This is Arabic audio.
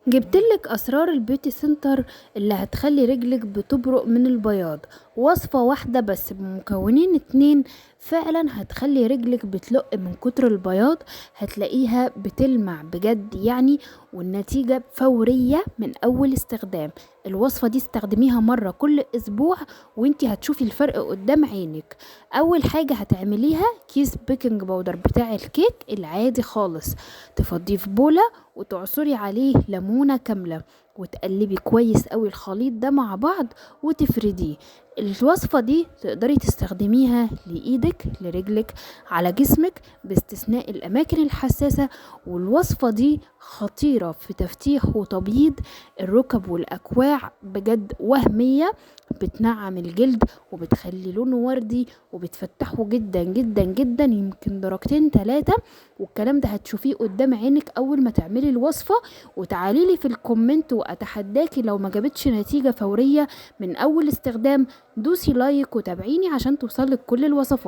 جبتلك اسرار البيوتي سنتر اللي هتخلي رجلك بتبرق من البياض. وصفة واحدة بس بمكونين اتنين فعلا هتخلي رجلك بتلق من كتر البياض، هتلاقيها بتلمع بجد يعني، والنتيجة فورية من اول استخدام. الوصفة دي استخدميها مرة كل اسبوع وانتي هتشوفي الفرق قدام عينك. اول حاجة هتعمليها كيس بيكنج باودر بتاع الكيك العادي خالص، تفضيه في بولة وتعصري عليه ليمونة كاملة وتقلبي كويس قوي الخليط ده مع بعض وتفرديه. الوصفة دي تقدري تستخدميها لإيدك لرجلك على جسمك باستثناء الأماكن الحساسة. والوصفة دي خطيرة في تفتيح وتبييض الركب والأكواع، بجد وهمية، بتنعم الجلد وبتخلي لونه وردي وبتفتحه جدا جدا جدا، يمكن درجتين 3. والكلام ده هتشوفيه قدام عينك اول ما تعملي الوصفة. وتعالي لي في الكومنت واتحداكي لو ما جابتش نتيجة فورية من اول استخدام، دوسي لايك وتابعيني عشان توصلك كل الوصفات.